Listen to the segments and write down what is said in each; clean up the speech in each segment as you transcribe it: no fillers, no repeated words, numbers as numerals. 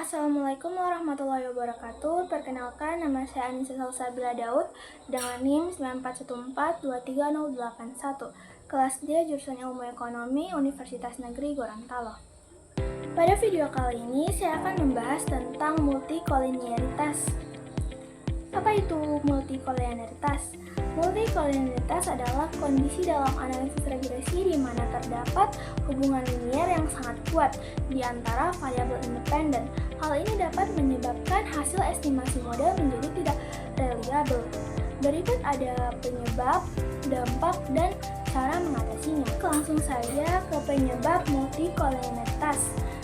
Assalamualaikum warahmatullahi wabarakatuh. Perkenalkan, nama saya Anissa Salsabila Daud dengan NIM 9414230081, kelas D jurusan Ilmu Ekonomi Universitas Negeri Gorontalo. Pada video kali ini saya akan membahas tentang multikolinearitas. Apa itu multikolinearitas? Multikolinearitas adalah kondisi dalam analisis regresi di mana terdapat hubungan linier yang sangat kuat di antara variabel independen. Hal ini dapat menyebabkan hasil estimasi model menjadi tidak reliabel. Berikut ada penyebab, dampak, dan cara mengatasinya. Langsung saja ke penyebab multikolinearitas.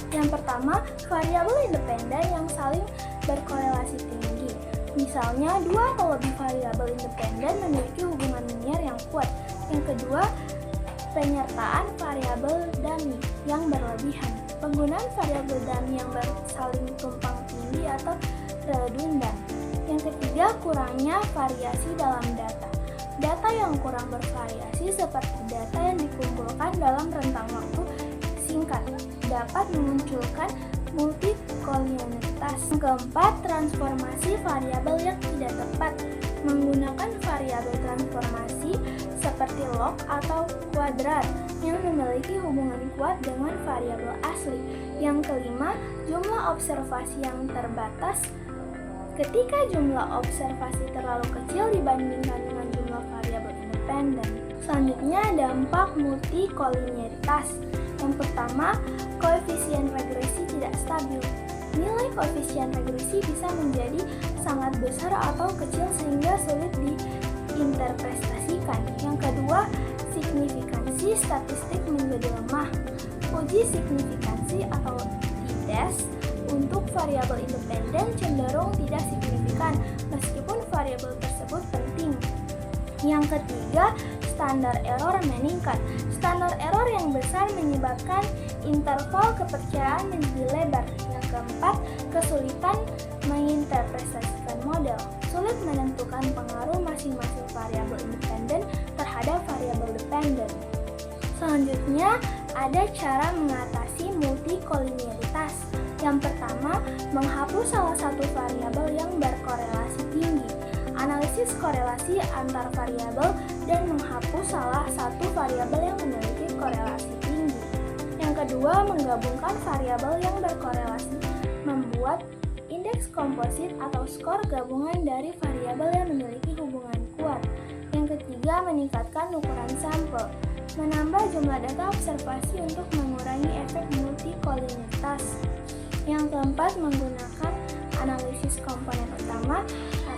Yang pertama, variabel independen yang saling berkorelasi tinggi. Misalnya, dua atau lebih variabel independen memiliki hubungan linier yang kuat. Yang kedua, penyertaan variabel dummy yang berlebihan. Penggunaan variabel dummy yang saling tumpang tindih atau redundan. Yang ketiga, kurangnya variasi dalam data. Data yang kurang bervariasi seperti data yang dikumpulkan dalam rentang waktu singkat dapat memunculkan multikolinearitas. Yang keempat, transformasi variabel yang tidak tepat. Menggunakan variabel transformasi seperti log atau kuadrat yang memiliki hubungan kuat dengan variabel asli. Yang kelima, jumlah observasi yang terbatas. Ketika jumlah observasi terlalu kecil dibandingkan dengan jumlah variabel independen. Selanjutnya, dampak multikolinearitas. Yang pertama, koefisien regresi tidak stabil. Nilai koefisien regresi bisa menjadi sangat besar atau kecil sehingga sulit diinterpretasikan. Yang kedua, signifikansi statistik menjadi lemah. Uji signifikansi atau t-test untuk variabel independen cenderung tidak signifikan meskipun variabel tersebut penting. Yang ketiga, standar error meningkat. Standar error yang besar menyebabkan interval kepercayaan menjadi lebar. Yang keempat, kesulitan menginterpretasikan model. Sulit menentukan pengaruh masing-masing variabel independen terhadap variabel dependen. Selanjutnya, ada cara mengatasi multikolinearitas. Yang pertama, menghapus salah satu variabel yang berkorelasi tinggi. Analisis korelasi antar variabel dan menghapus salah satu variabel yang memiliki korelasi tinggi. Yang kedua, menggabungkan variabel yang berkorelasi, membuat indeks komposit atau skor gabungan dari variabel yang memiliki hubungan kuat. Yang ketiga, meningkatkan ukuran sampel, menambah jumlah data observasi untuk mengurangi efek multikolinearitas. Yang keempat, menggunakan analisis komponen utama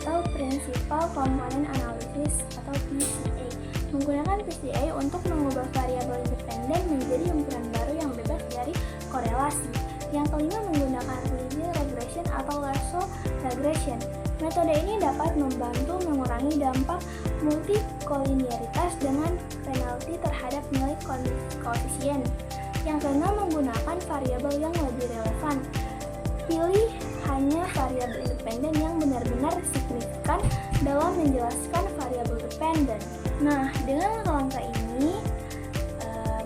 atau Principal Component Analysis atau PCA. Menggunakan PCA untuk mengubah variabel independen menjadi ukuran baru yang bebas dari korelasi. Yang kelima, menggunakan linear regression atau lasso regression. Metode ini dapat membantu mengurangi dampak multikolinearitas dengan penalti terhadap nilai koefisien. Yang keenam, menggunakan variabel yang lebih relevan. Pilih hanya variabel independen yang benar-benar signifikan dalam menjelaskan variabel dependen. Nah, dengan langkah ini,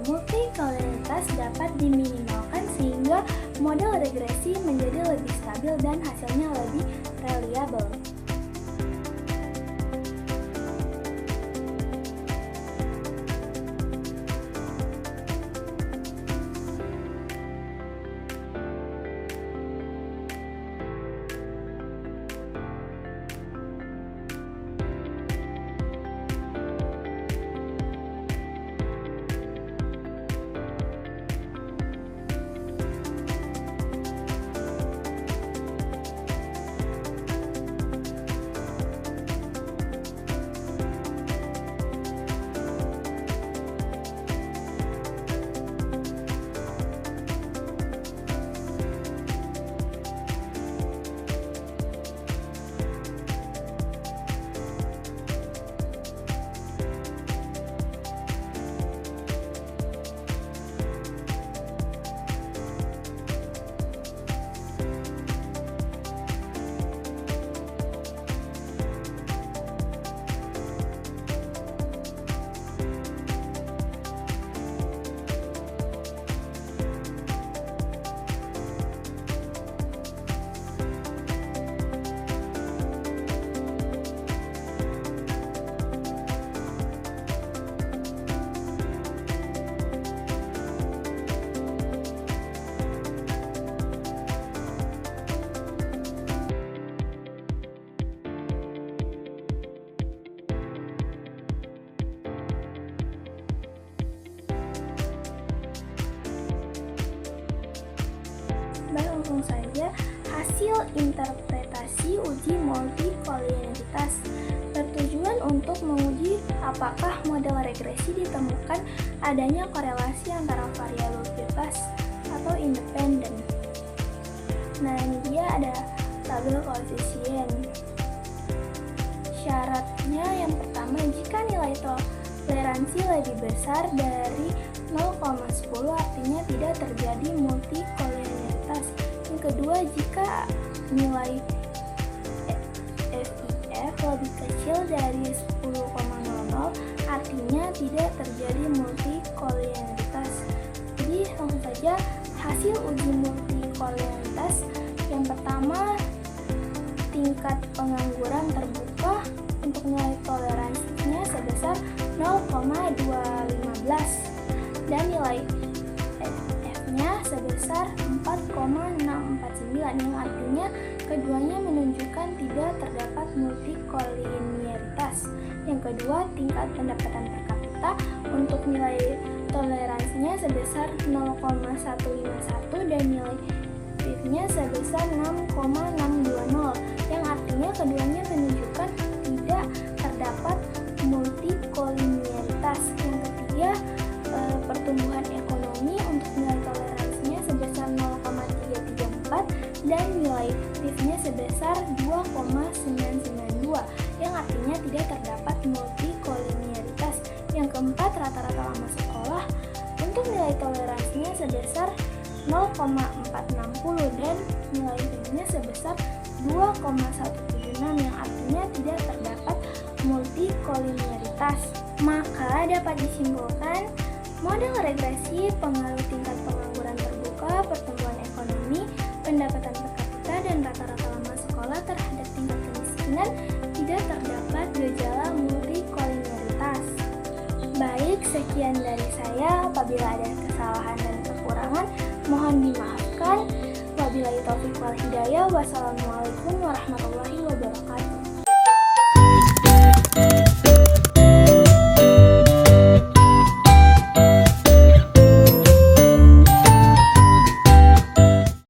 multikolinearitas dapat diminimalkan sehingga model regresi menjadi lebih stabil dan hasilnya lebih reliabel. langsung saja hasil interpretasi uji multikolinearitas bertujuan untuk menguji apakah model regresi ditemukan adanya korelasi antara variabel bebas atau independen. Nah, ini dia ada tabel koefisien. Syaratnya yang pertama, jika nilai toleransi lebih besar dari 0,10 artinya tidak terjadi multikolinearitas. Yang kedua, jika nilai FIF lebih kecil dari 10,00 artinya tidak terjadi multikolinearitas. Jadi langsung saja hasil uji multikolinearitas. Yang pertama, tingkat pengangguran terbuka untuk nilai toleransinya sebesar 0,215 dan nilai F-nya sebesar 4,649 yang artinya keduanya menunjukkan tidak terdapat multikolinearitas. Yang kedua, tingkat pendapatan per kapita untuk nilai toleransinya sebesar 0,151 dan nilai FIF-nya sebesar 6,620 yang artinya keduanya menunjukkan tidak terdapat multikolinearitas. Yang ketiga, pertumbuhan ekonomi untuk nilai toleransinya sebesar 0,334 dan nilai FIF-nya sebesar 2,992 yang artinya tidak terdapat multikolinearitas. Yang keempat, rata-rata lama sekolah untuk nilai toleransinya sebesar 0,460 dan nilai FIF-nya sebesar 2,176 yang artinya tidak terdapat multikolinearitas. Maka dapat disimpulkan model regresi pengaruh tingkat pengangguran terbuka, pertumbuhan ekonomi, pendapatan per kapita, dan rata-rata lama sekolah terhadap tingkat kemiskinan tidak terdapat gejala multikolinearitas. Baik, sekian dari saya. Apabila ada kesalahan dan kekurangan, mohon dimaafkan. Wabillahi taufiq wal hidayah. Wassalamualaikum warahmatullahi wabarakatuh.